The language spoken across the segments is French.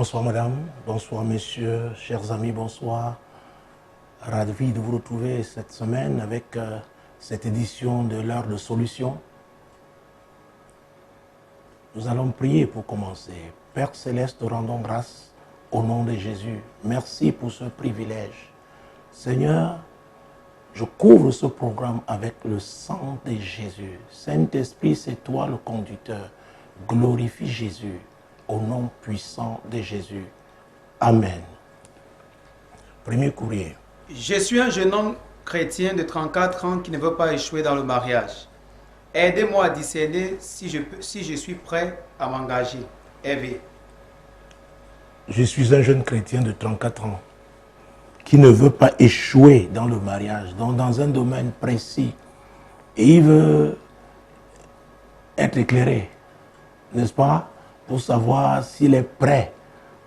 Bonsoir madame, bonsoir messieurs, chers amis, bonsoir. Ravi de vous retrouver cette semaine avec cette édition de l'heure de solution. Nous allons prier pour commencer. Père Céleste, te rendons grâce au nom de Jésus. Merci pour ce privilège. Seigneur, je couvre ce programme avec le sang de Jésus. Saint-Esprit, c'est toi le conducteur. Glorifie Jésus au nom puissant de Jésus. Amen. Premier courrier. Je suis un jeune homme chrétien de 34 ans qui ne veut pas échouer dans le mariage. Aidez-moi à discerner si je suis prêt à m'engager. Hervé. Je suis un jeune chrétien de 34 ans qui ne veut pas échouer dans le mariage, donc dans un domaine précis. Et il veut être éclairé, n'est-ce pas, pour savoir s'il est prêt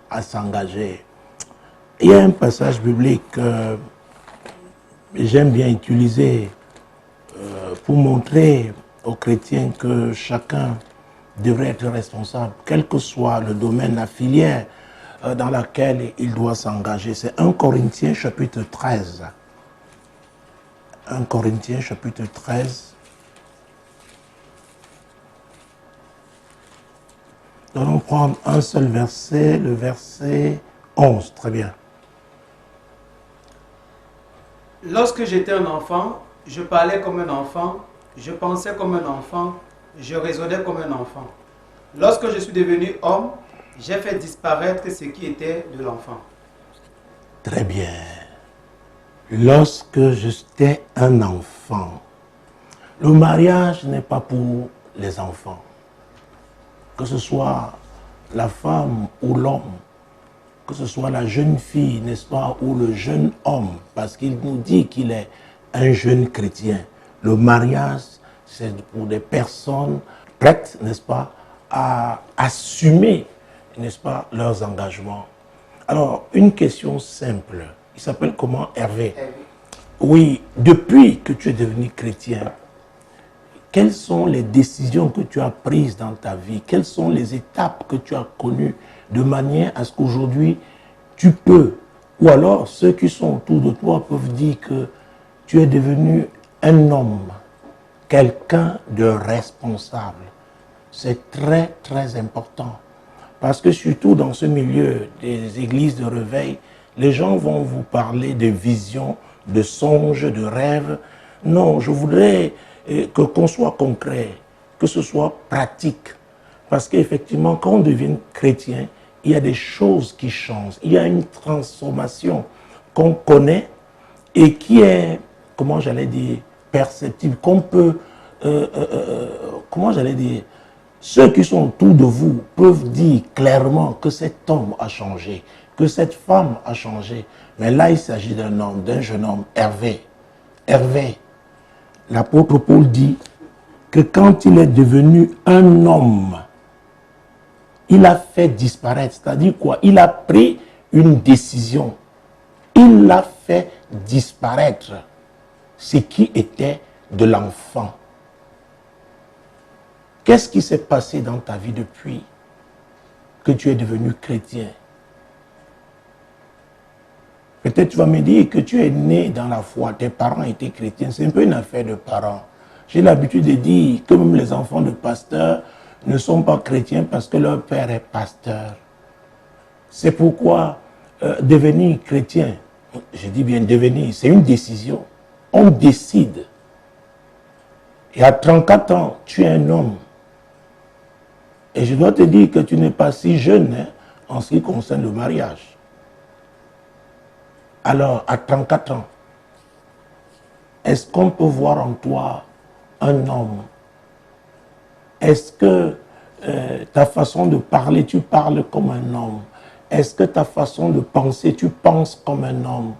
à s'engager. Il y a un passage biblique que j'aime bien utiliser pour montrer aux chrétiens que chacun devrait être responsable, quel que soit le domaine, la filière dans laquelle il doit s'engager. C'est 1 Corinthiens chapitre 13. 1 Corinthiens chapitre 13. Nous allons prendre un seul verset, le verset 11. Très bien. Lorsque j'étais un enfant, je parlais comme un enfant, je pensais comme un enfant, je raisonnais comme un enfant. Lorsque je suis devenu homme, j'ai fait disparaître ce qui était de l'enfant. Très bien. Lorsque j'étais un enfant, le mariage n'est pas pour les enfants. Que ce soit la femme ou l'homme, que ce soit la jeune fille, n'est-ce pas, ou le jeune homme, parce qu'il nous dit qu'il est un jeune chrétien. Le mariage, c'est pour des personnes prêtes, n'est-ce pas, à assumer, n'est-ce pas, leurs engagements. Alors, une question simple. Il s'appelle comment, Hervé? Oui, depuis que tu es devenu chrétien, quelles sont les décisions que tu as prises dans ta vie? Quelles sont les étapes que tu as connues de manière à ce qu'aujourd'hui, tu peux, ou alors ceux qui sont autour de toi peuvent dire que tu es devenu un homme, quelqu'un de responsable. C'est très, très important. Parce que surtout dans ce milieu des églises de réveil, les gens vont vous parler de visions, de songes, de rêves. Non, je voudrais qu'on soit concret, que ce soit pratique. Parce qu'effectivement, quand on devient chrétien, il y a des choses qui changent. Il y a une transformation qu'on connaît et qui est, comment j'allais dire, perceptible, qu'on peut, comment j'allais dire, ceux qui sont autour de vous peuvent dire clairement que cet homme a changé, que cette femme a changé. Mais là, il s'agit d'un homme, d'un jeune homme, Hervé. Hervé. L'apôtre Paul dit que quand il est devenu un homme, il a fait disparaître, c'est-à-dire quoi? Il a pris une décision. Il a fait disparaître ce qui était de l'enfant. Qu'est-ce qui s'est passé dans ta vie depuis que tu es devenu chrétien? Peut-être tu vas me dire que tu es né dans la foi, tes parents étaient chrétiens. C'est un peu une affaire de parents. J'ai l'habitude de dire que même les enfants de pasteurs ne sont pas chrétiens parce que leur père est pasteur. C'est pourquoi devenir chrétien, je dis bien devenir, c'est une décision. On décide. Et à 34 ans, tu es un homme. Et je dois te dire que tu n'es pas si jeune hein, en ce qui concerne le mariage. Alors, à 34 ans, est-ce qu'on peut voir en toi un homme? Est-ce que ta façon de parler, tu parles comme un homme? Est-ce que ta façon de penser, tu penses comme un homme?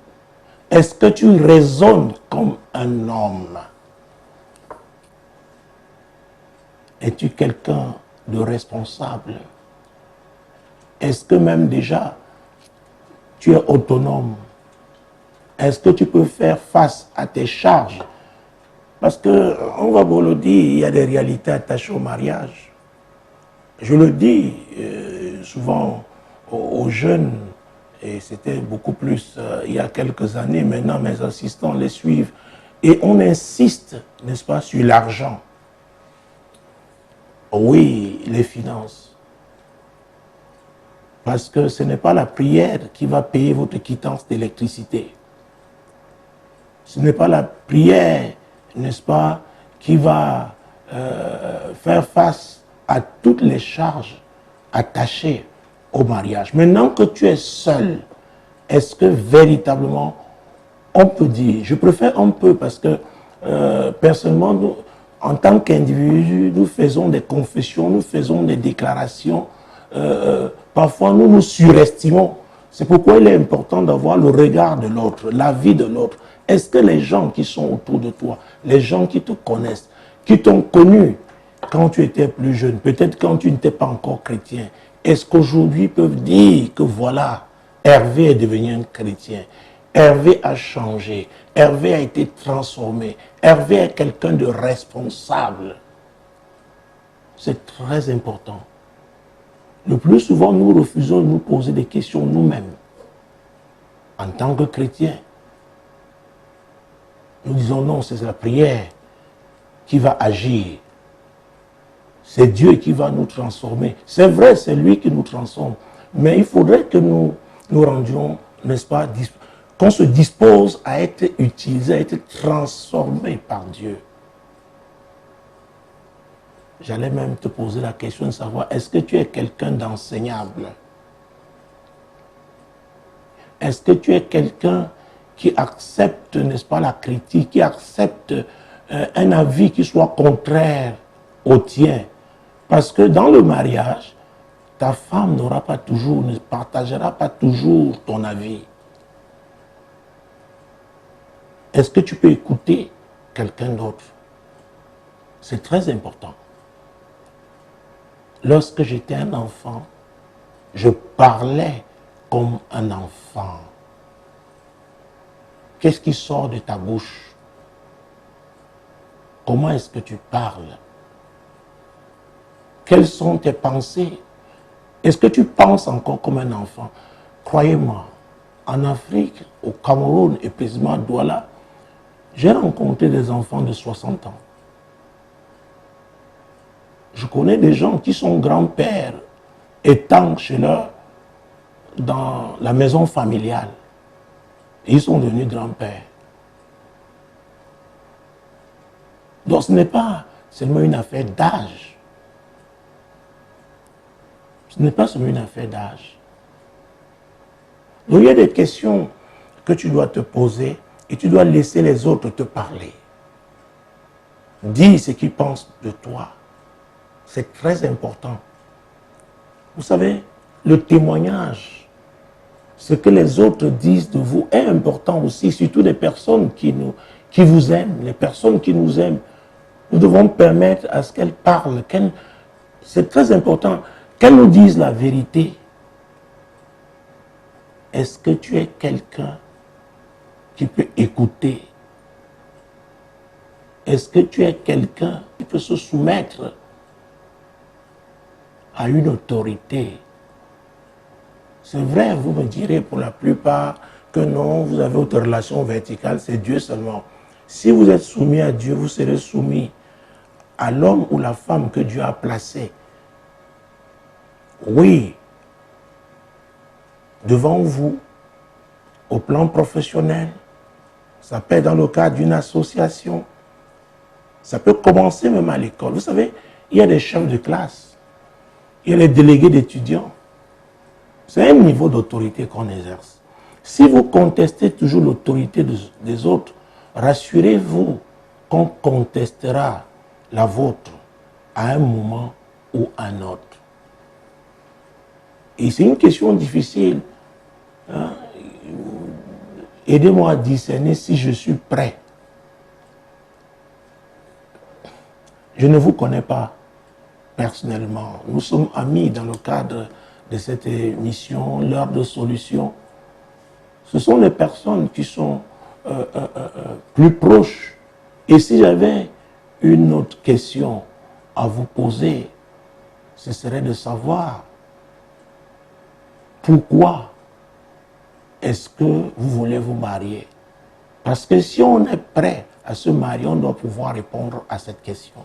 Est-ce que tu raisonnes comme un homme? Es-tu quelqu'un de responsable? Est-ce que même déjà, tu es autonome? Est-ce que tu peux faire face à tes charges? Parce qu'on va vous le dire, il y a des réalités attachées au mariage. Je le dis souvent aux jeunes, et c'était beaucoup plus il y a quelques années. Maintenant, mes assistants les suivent. Et on insiste, n'est-ce pas, sur l'argent. Oui, les finances. Parce que ce n'est pas la prière qui va payer votre quittance d'électricité. Ce n'est pas la prière, n'est-ce pas, qui va faire face à toutes les charges attachées au mariage. Maintenant que tu es seul, est-ce que véritablement on peut dire, je préfère un peu parce que personnellement, nous, en tant qu'individu, nous faisons des confessions, nous faisons des déclarations, parfois nous nous surestimons. C'est pourquoi il est important d'avoir le regard de l'autre, l'avis de l'autre. Est-ce que les gens qui sont autour de toi, les gens qui te connaissent, qui t'ont connu quand tu étais plus jeune, peut-être quand tu n'étais pas encore chrétien, est-ce qu'aujourd'hui peuvent dire que voilà, Hervé est devenu un chrétien, Hervé a changé, Hervé a été transformé, Hervé est quelqu'un de responsable. C'est très important. Le plus souvent, nous refusons de nous poser des questions nous-mêmes. En tant que chrétiens, nous disons non, c'est la prière qui va agir. C'est Dieu qui va nous transformer. C'est vrai, c'est lui qui nous transforme. Mais il faudrait que nous rendions, n'est-ce pas, qu'on se dispose à être utilisé, à être transformé par Dieu. J'allais même te poser la question de savoir, est-ce que tu es quelqu'un d'enseignable? Est-ce que tu es quelqu'un qui accepte, n'est-ce pas, la critique, qui accepte un avis qui soit contraire au tien? Parce que dans le mariage, ta femme n'aura pas toujours, ne partagera pas toujours ton avis. Est-ce que tu peux écouter quelqu'un d'autre? C'est très important. Lorsque j'étais un enfant, je parlais comme un enfant. Qu'est-ce qui sort de ta bouche? Comment est-ce que tu parles? Quelles sont tes pensées? Est-ce que tu penses encore comme un enfant? Croyez-moi, en Afrique, au Cameroun et précisément à Douala, j'ai rencontré des enfants de 60 ans. Je connais des gens qui sont grands-pères étant chez leur, dans la maison familiale. Et ils sont devenus grands-pères. Donc ce n'est pas seulement une affaire d'âge. Ce n'est pas seulement une affaire d'âge. Donc il y a des questions que tu dois te poser et tu dois laisser les autres te parler. Dis ce qu'ils pensent de toi. C'est très important. Vous savez, le témoignage, ce que les autres disent de vous est important aussi, surtout les personnes qui vous aiment, les personnes qui nous aiment. Nous devons permettre à ce qu'elles parlent. C'est très important qu'elles nous disent la vérité. Est-ce que tu es quelqu'un qui peut écouter? Est-ce que tu es quelqu'un qui peut se soumettre à une autorité? C'est vrai, vous me direz pour la plupart que non, vous avez votre relation verticale, c'est Dieu seulement. Si vous êtes soumis à Dieu, vous serez soumis à l'homme ou la femme que Dieu a placé. Oui, devant vous, au plan professionnel, ça peut être dans le cadre d'une association, ça peut commencer même à l'école. Vous savez, il y a des chefs de classe, il y a les délégués d'étudiants. C'est un niveau d'autorité qu'on exerce. Si vous contestez toujours l'autorité des autres, rassurez-vous qu'on contestera la vôtre à un moment ou à un autre. Et c'est une question difficile. Hein? Aidez-moi à discerner si je suis prêt. Je ne vous connais pas personnellement. Nous sommes amis dans le cadre de cette émission, l'heure de solution. Ce sont les personnes qui sont plus proches. Et si j'avais une autre question à vous poser, ce serait de savoir pourquoi est-ce que vous voulez vous marier? Parce que si on est prêt à se marier, on doit pouvoir répondre à cette question.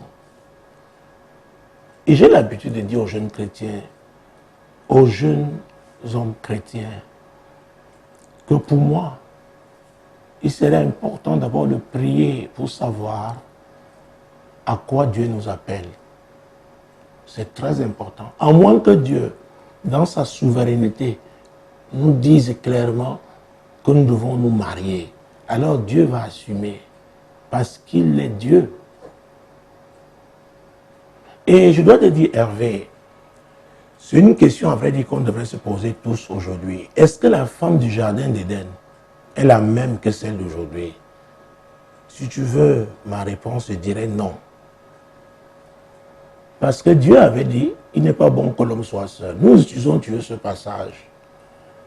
Et j'ai l'habitude de dire aux jeunes chrétiens, aux jeunes hommes chrétiens, que pour moi, il serait important d'abord de prier pour savoir à quoi Dieu nous appelle. C'est très important. À moins que Dieu, dans sa souveraineté, nous dise clairement que nous devons nous marier. Alors Dieu va assumer, parce qu'il est Dieu. Et je dois te dire, Hervé, c'est une question, à vrai dire, qu'on devrait se poser tous aujourd'hui. Est-ce que la femme du jardin d'Éden est la même que celle d'aujourd'hui? Si tu veux ma réponse, je dirais non. Parce que Dieu avait dit, il n'est pas bon que l'homme soit seul. Nous utilisons toujours ce passage.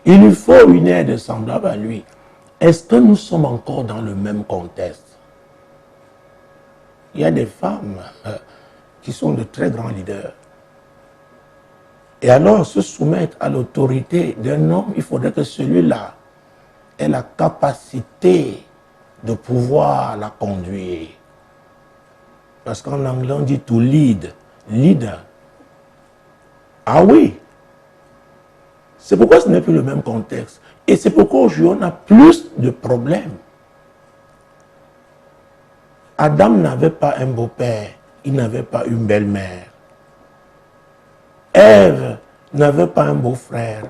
Il lui faut une aide semblable à lui. Est-ce que nous sommes encore dans le même contexte? Il y a des femmes qui sont de très grands leaders. Et alors, se soumettre à l'autorité d'un homme, il faudrait que celui-là ait la capacité de pouvoir la conduire. Parce qu'en anglais, on dit to lead, leader. Ah oui, c'est pourquoi ce n'est plus le même contexte. Et c'est pourquoi aujourd'hui, on a plus de problèmes. Adam n'avait pas un beau-père, il n'avait pas une belle-mère. Ève n'avait pas un beau-frère.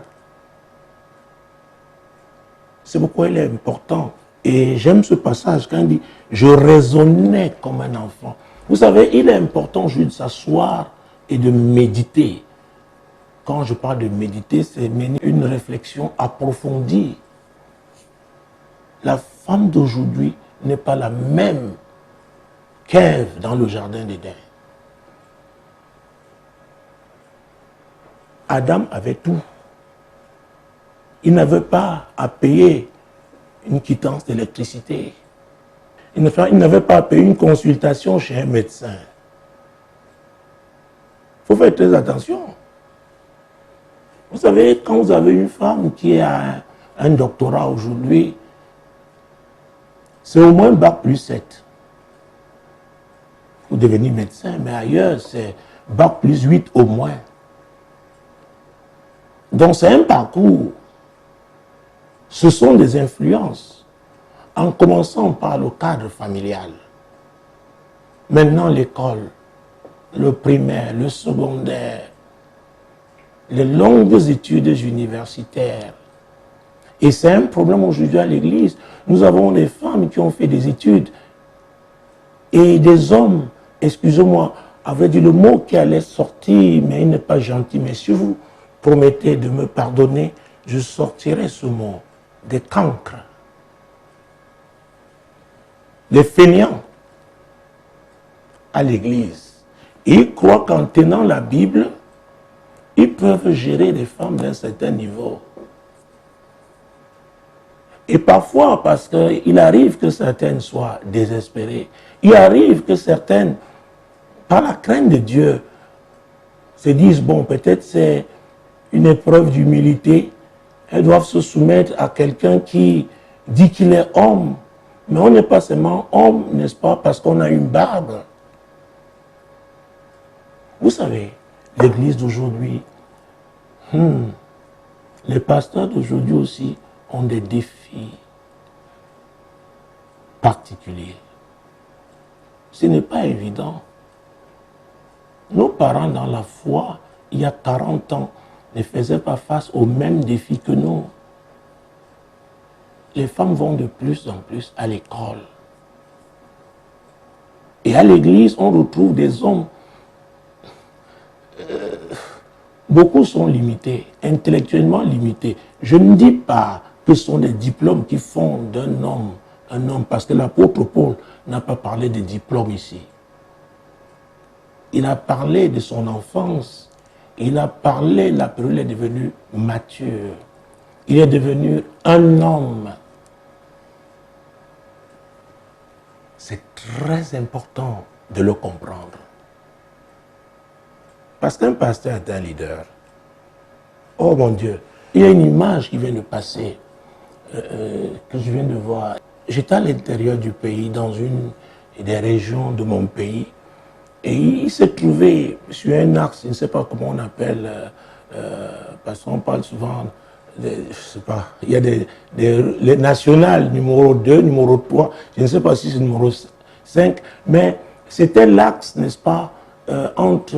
C'est pourquoi il est important. Et j'aime ce passage quand il dit « Je raisonnais comme un enfant ». Vous savez, il est important aujourd'hui de s'asseoir et de méditer. Quand je parle de méditer, c'est mener une réflexion approfondie. La femme d'aujourd'hui n'est pas la même qu'Ève dans le jardin d'Éden. Adam avait tout. Il n'avait pas à payer une quittance d'électricité. Il n'avait pas à payer une consultation chez un médecin. Il faut faire très attention. Vous savez, quand vous avez une femme qui a un doctorat aujourd'hui, c'est au moins bac plus 7. Vous devenez médecin, mais ailleurs, c'est bac plus 8 au moins. Donc c'est un parcours. Ce sont des influences, en commençant par le cadre familial. Maintenant l'école, le primaire, le secondaire, les longues études universitaires. Et c'est un problème aujourd'hui à l'église. Nous avons des femmes qui ont fait des études et des hommes, excusez-moi, avaient dit le mot qui allait sortir, mais il n'est pas gentil. Mais si vous promettez de me pardonner, je sortirai ce mot. Des cancres. Les fainéants à l'église. Ils croient qu'en tenant la Bible, ils peuvent gérer des femmes d'un certain niveau. Et parfois, parce qu'il arrive que certaines soient désespérées, il arrive que certaines, par la crainte de Dieu, se disent, bon, peut-être c'est une épreuve d'humilité, elles doivent se soumettre à quelqu'un qui dit qu'il est homme. Mais on n'est pas seulement homme, n'est-ce pas, parce qu'on a une barbe. Vous savez, l'église d'aujourd'hui, les pasteurs d'aujourd'hui aussi ont des défis particuliers. Ce n'est pas évident. Nos parents dans la foi, il y a 40 ans, ne faisaient pas face aux mêmes défis que nous. Les femmes vont de plus en plus à l'école. Et à l'église, on retrouve des hommes. Beaucoup sont limités, intellectuellement limités. Je ne dis pas que ce sont des diplômes qui font d'un homme un homme, parce que l'apôtre Paul n'a pas parlé de diplôme ici. Il a parlé de son enfance. Il a parlé, la période est devenue mature. Il est devenu un homme. C'est très important de le comprendre. Parce qu'un pasteur est un leader. Oh mon Dieu, Il y a une image qui vient de passer, que je viens de voir. J'étais à l'intérieur du pays, dans une des régions de mon pays, et il s'est trouvé sur un axe, je ne sais pas comment on appelle, parce qu'on parle souvent, je ne sais pas, il y a les nationales numéro 2, numéro 3, je ne sais pas si c'est numéro 5, mais c'était l'axe, n'est-ce pas, entre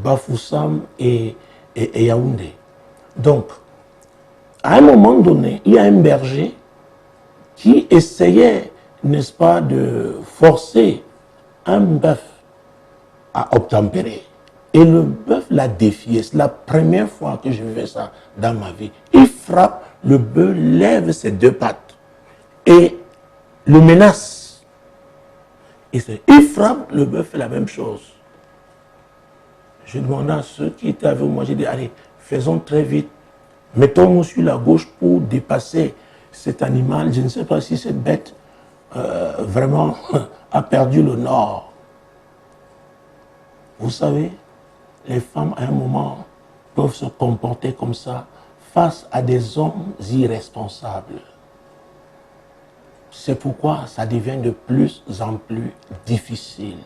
Bafoussam et Yaoundé. Donc, à un moment donné, il y a un berger qui essayait, n'est-ce pas, de forcer un bœuf à obtempérer. Et le bœuf l'a défié. C'est la première fois que je fais ça dans ma vie. Il frappe, le bœuf lève ses deux pattes et le menace. Il frappe, le bœuf fait la même chose. Je demandais à ceux qui étaient avec moi, j'ai dit, allez, faisons très vite. Mettons-nous sur la gauche pour dépasser cet animal. Je ne sais pas si cette bête vraiment a perdu le nord. Vous savez, les femmes à un moment peuvent se comporter comme ça face à des hommes irresponsables. C'est pourquoi ça devient de plus en plus difficile.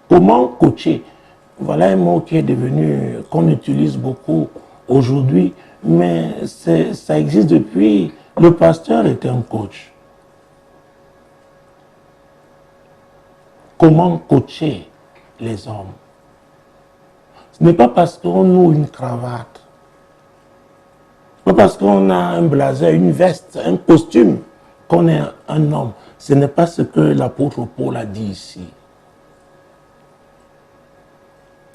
Comment coacher? Voilà un mot qui est devenu, qu'on utilise beaucoup aujourd'hui, mais ça existe depuis. Le pasteur était un coach. Comment coacher les hommes? Ce n'est pas parce qu'on noue une cravate, pas parce qu'on a un blazer, une veste, un costume, qu'on est un homme. Ce n'est pas ce que l'apôtre Paul a dit ici.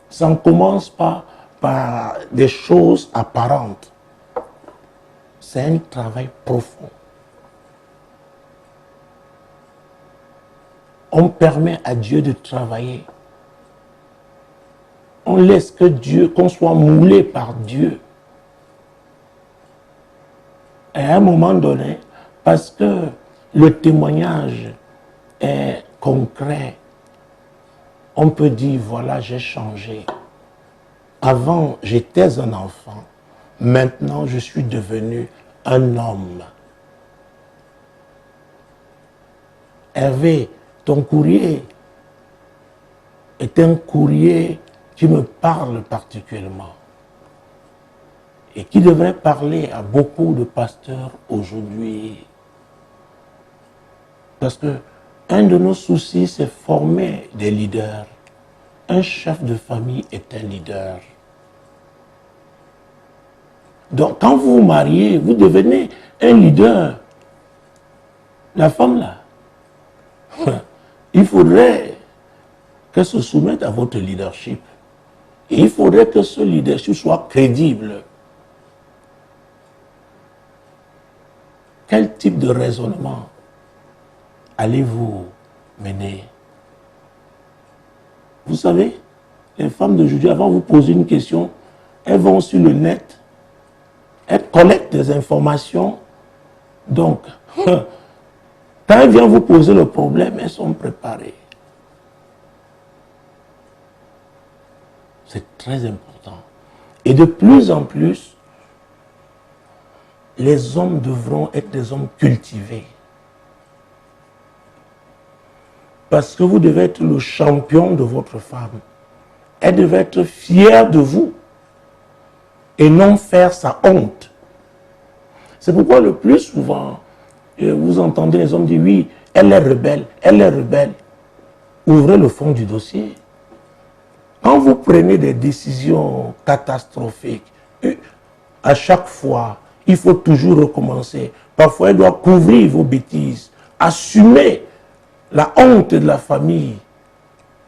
Ça ne commence pas par des choses apparentes. C'est un travail profond. On permet à Dieu de travailler. On laisse que Dieu, qu'on soit moulé par Dieu. Et à un moment donné, parce que le témoignage est concret, on peut dire, voilà, j'ai changé. Avant, j'étais un enfant. Maintenant, je suis devenu un homme. Hervé, ton courrier est un courrier qui me parle particulièrement et qui devrait parler à beaucoup de pasteurs aujourd'hui. Parce que un de nos soucis, c'est former des leaders. Un chef de famille est un leader. Donc, quand vous vous mariez, vous devenez un leader. La femme, là, il faudrait qu'elle se soumette à votre leadership. Et il faudrait que ce leadership soit crédible. Quel type de raisonnement allez-vous mener? Vous savez, les femmes d'aujourd'hui, avant de vous poser une question, elles vont sur le net, elles collectent des informations. Donc, quand elles viennent vous poser le problème, elles sont préparées. C'est très important. Et de plus en plus, les hommes devront être des hommes cultivés. Parce que vous devez être le champion de votre femme. Elle devait être fière de vous et non faire sa honte. C'est pourquoi le plus souvent, vous entendez les hommes dire, oui, elle est rebelle, elle est rebelle. Ouvrez le fond du dossier. Quand vous prenez des décisions catastrophiques, à chaque fois, il faut toujours recommencer. Parfois, elle doit couvrir vos bêtises, assumer la honte de la famille.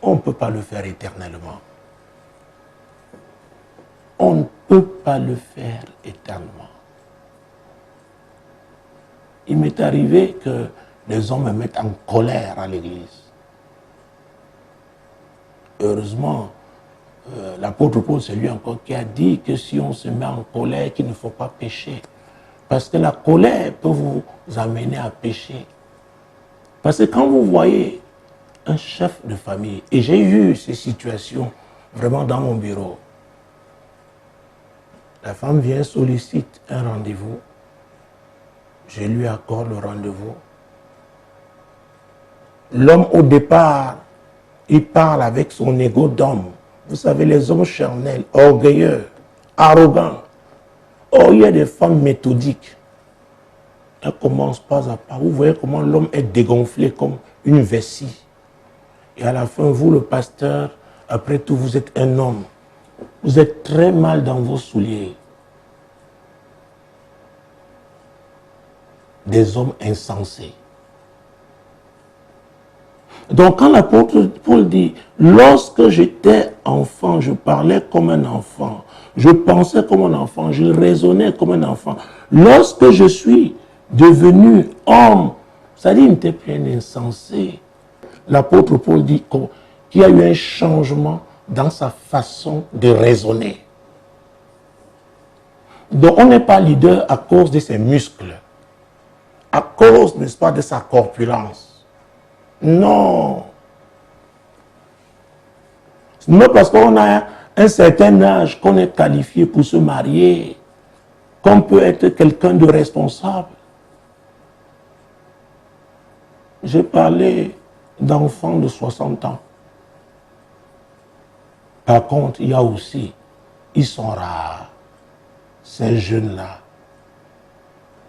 On ne peut pas le faire éternellement. On ne peut pas le faire éternellement. Il m'est arrivé que les hommes me mettent en colère à l'église. Heureusement, l'apôtre Paul, c'est lui encore qui a dit que si on se met en colère, qu'il ne faut pas pécher. Parce que la colère peut vous amener à pécher. Parce que quand vous voyez un chef de famille, et j'ai eu ces situations vraiment dans mon bureau, La femme vient, sollicite un rendez-vous. Je lui accorde le rendez-vous. L'homme, au départ, il parle avec son ego d'homme. Vous savez, les hommes charnels, orgueilleux, arrogants. Or, il y a des femmes méthodiques. Elles commencent pas à pas. Vous voyez comment l'homme est dégonflé comme une vessie. Et à la fin, vous, le pasteur, après tout, vous êtes un homme. Vous êtes très mal dans vos souliers. Des hommes insensés. Donc quand l'apôtre Paul dit, lorsque j'étais enfant, je parlais comme un enfant, je pensais comme un enfant, je raisonnais comme un enfant. Lorsque je suis devenu homme, ça dit, il n'était plus un insensé. L'apôtre Paul dit qu'il y a eu un changement dans sa façon de raisonner. Donc on n'est pas leader à cause de ses muscles, à cause, n'est-ce pas, de sa corpulence. Non. Non, parce qu'on a un certain âge qu'on est qualifié pour se marier, qu'on peut être quelqu'un de responsable. J'ai parlé d'enfants de 60 ans. Par contre, il y a aussi, ils sont rares, ces jeunes-là,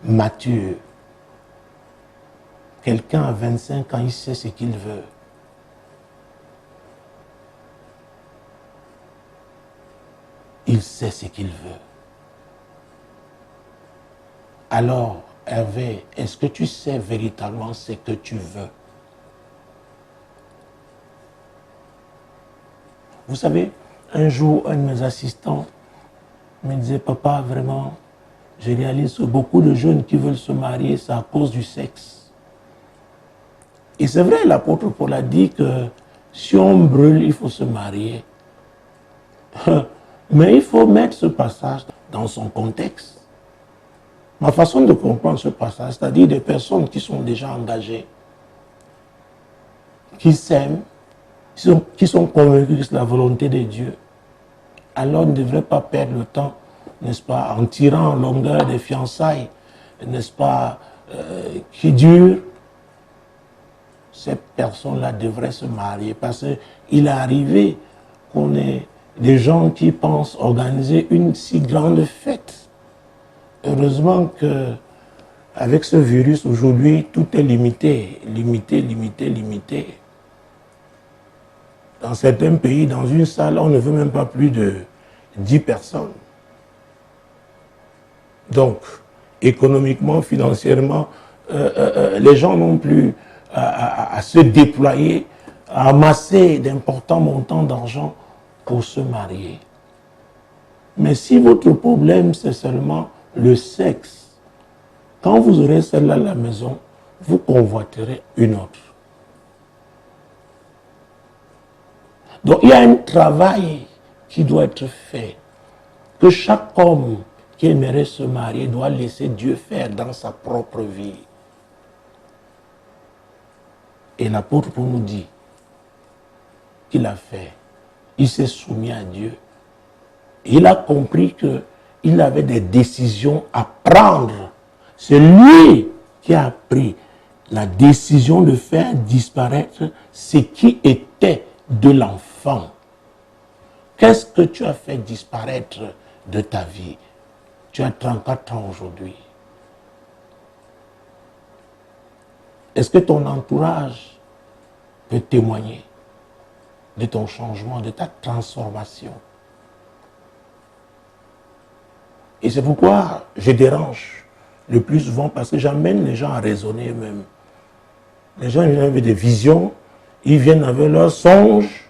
matures. Quelqu'un à 25 ans, il sait ce qu'il veut. Il sait ce qu'il veut. Alors, Hervé, est-ce que tu sais véritablement ce que tu veux? Vous savez, un jour, un de mes assistants me disait, papa, vraiment, je réalise que beaucoup de jeunes qui veulent se marier, c'est à cause du sexe. Et c'est vrai, l'apôtre Paul a dit que si on brûle, il faut se marier. Mais il faut mettre ce passage dans son contexte. Ma façon de comprendre ce passage, c'est-à-dire des personnes qui sont déjà engagées, qui s'aiment, qui sont convaincus que c'est la volonté de Dieu, alors ne devraient pas perdre le temps, n'est-ce pas, en tirant en longueur des fiançailles, n'est-ce pas, qui durent. Ces personnes-là devraient se marier parce qu'il est arrivé qu'on ait des gens qui pensent organiser une si grande fête. Heureusement qu'avec ce virus aujourd'hui, tout est limité. Dans certains pays, dans une salle, on ne veut même pas plus de 10 personnes. Donc, économiquement, financièrement, les gens n'ont plus à se déployer, à amasser d'importants montants d'argent pour se marier. Mais si votre problème, c'est seulement le sexe, quand vous aurez celle-là à la maison, vous convoiterez une autre. Donc il y a un travail qui doit être fait, que chaque homme qui aimerait se marier doit laisser Dieu faire dans sa propre vie. Et l'apôtre Paul nous dit qu'il a fait. Il s'est soumis à Dieu. Il a compris qu'il avait des décisions à prendre. C'est lui qui a pris la décision de faire disparaître ce qui était de l'enfant. Qu'est-ce que tu as fait disparaître de ta vie? Tu as 34 ans aujourd'hui. Est-ce que ton entourage peut témoigner de ton changement, de ta transformation? Et c'est pourquoi je dérange le plus souvent, parce que j'amène les gens à raisonner eux-mêmes. Les gens viennent avec des visions, ils viennent avec leurs songes,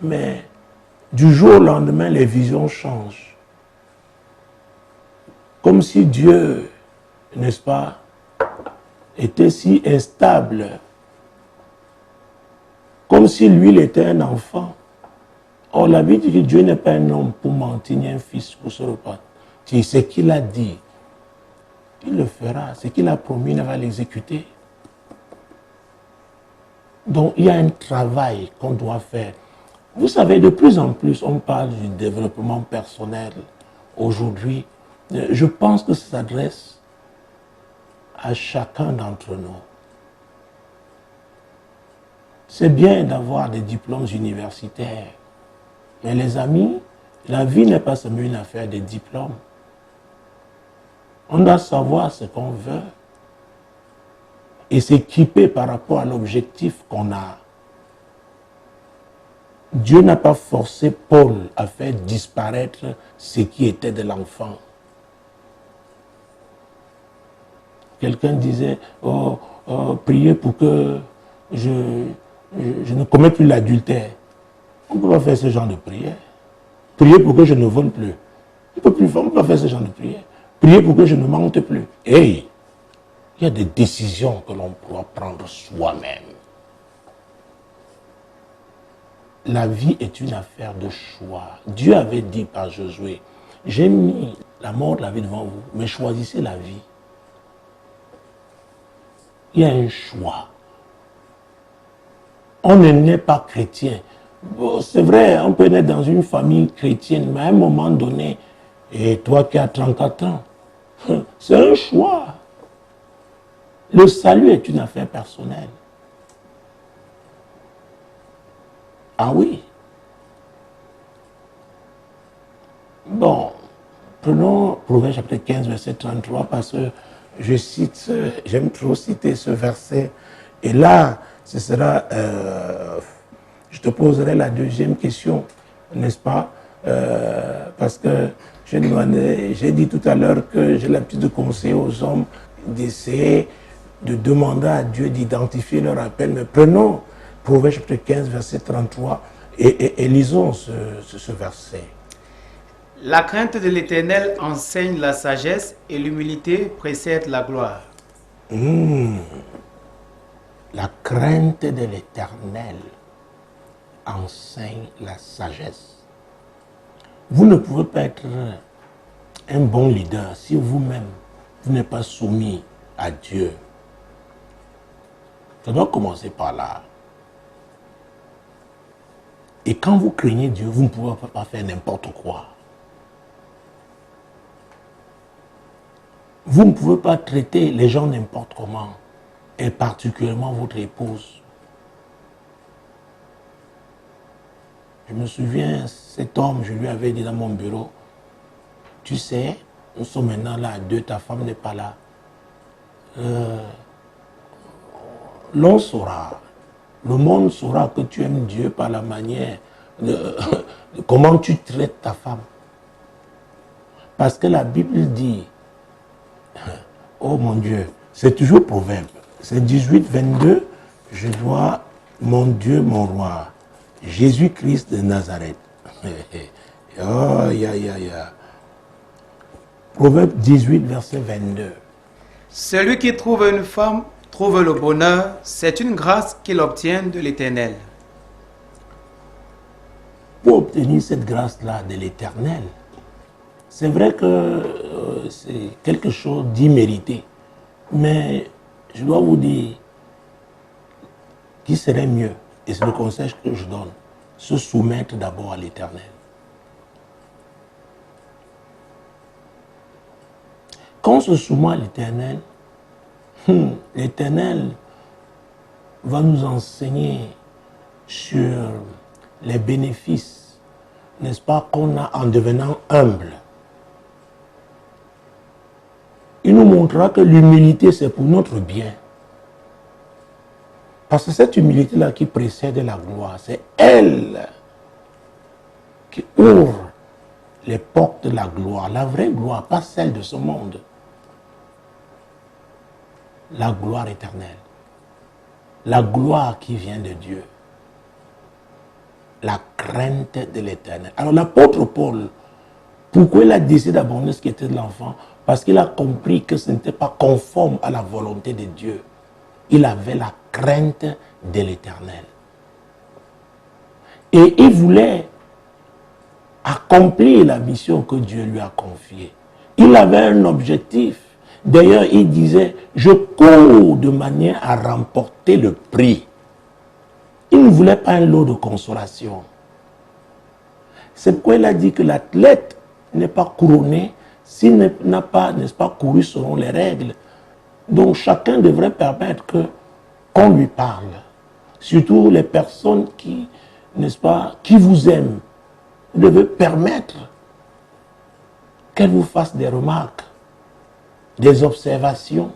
mais du jour au lendemain, les visions changent. Comme si Dieu, n'est-ce pas, était si instable. Comme si lui, il était un enfant. Or, la Bible dit que Dieu n'est pas un homme pour mentir, ni un fils pour se repentir. Ce qu'il a dit, il le fera. Ce qu'il a promis, il va l'exécuter. Donc, il y a un travail qu'on doit faire. Vous savez, de plus en plus, on parle du développement personnel aujourd'hui. Je pense que ça s'adresse à chacun d'entre nous. C'est bien d'avoir des diplômes universitaires, mais les amis, la vie n'est pas seulement une affaire de diplômes. On doit savoir ce qu'on veut et s'équiper par rapport à l'objectif qu'on a. Dieu n'a pas forcé Paul à faire disparaître ce qui était de l'enfant. Quelqu'un disait, priez pour que je ne commette plus l'adultère. On ne peut pas faire ce genre de prière. Priez pour que je ne vole plus. On ne peut pas faire ce genre de prière. Priez pour que je ne mente plus. Hey, il y a des décisions que l'on doit prendre soi-même. La vie est une affaire de choix. Dieu avait dit par Josué, j'ai mis la mort de la vie devant vous, mais choisissez la vie. Il y a un choix. On ne naît pas chrétien. Bon, c'est vrai, on peut naître dans une famille chrétienne, mais à un moment donné, et toi qui as 34 ans, c'est un choix. Le salut est une affaire personnelle. Ah oui. Bon, prenons Proverbe chapitre 15, verset 33, parce que j'aime trop citer ce verset. Et là, ce sera, je te poserai la deuxième question, n'est-ce pas? Parce que j'ai dit tout à l'heure que j'ai l'habitude de conseiller aux hommes d'essayer de demander à Dieu d'identifier leur appel. Mais prenons Proverbe chapitre 15, verset 33 et lisons ce verset. La crainte de l'Éternel enseigne la sagesse et l'humilité précède la gloire. La crainte de l'Éternel enseigne la sagesse. Vous ne pouvez pas être un bon leader si vous-même, vous n'êtes pas soumis à Dieu. Ça doit commencer par là. Et quand vous craignez Dieu, vous ne pouvez pas faire n'importe quoi. Vous ne pouvez pas traiter les gens n'importe comment, et particulièrement votre épouse. Je me souviens, cet homme, je lui avais dit dans mon bureau, tu sais, nous sommes maintenant là à deux, ta femme n'est pas là. L'on saura, le monde saura que tu aimes Dieu par la manière de comment tu traites ta femme. Parce que la Bible dit, oh mon Dieu, c'est toujours proverbe, c'est 18, 22, je dois, mon Dieu, mon roi, Jésus-Christ de Nazareth. Oh, Proverbe 18, verset 22. Celui qui trouve une femme trouve le bonheur, c'est une grâce qu'il obtient de l'Éternel. Pour obtenir cette grâce-là de l'Éternel, c'est vrai que c'est quelque chose d'immérité. Mais je dois vous dire qu'il serait mieux, et c'est le conseil que je donne, se soumettre d'abord à l'Éternel. Quand on se soumet à l'Éternel, l'Éternel va nous enseigner sur les bénéfices, n'est-ce pas, qu'on a en devenant humble. Il nous montrera que l'humilité, c'est pour notre bien. Parce que cette humilité-là qui précède la gloire, c'est elle qui ouvre les portes de la gloire, la vraie gloire, pas celle de ce monde. La gloire éternelle. La gloire qui vient de Dieu. La crainte de l'Éternel. Alors l'apôtre Paul, pourquoi il a décidé d'abandonner ce qui était de l'enfant? Parce qu'il a compris que ce n'était pas conforme à la volonté de Dieu. Il avait la crainte de l'Éternel. Et il voulait accomplir la mission que Dieu lui a confiée. Il avait un objectif. D'ailleurs, il disait, je cours de manière à remporter le prix. Il ne voulait pas un lot de consolation. C'est pourquoi il a dit que l'athlète n'est pas couronné s'il n'a pas, n'est-ce pas, couru selon les règles. Donc chacun devrait permettre qu'on lui parle. Surtout les personnes qui, n'est-ce pas, qui vous aiment. Vous devez permettre qu'elles vous fassent des remarques, des observations,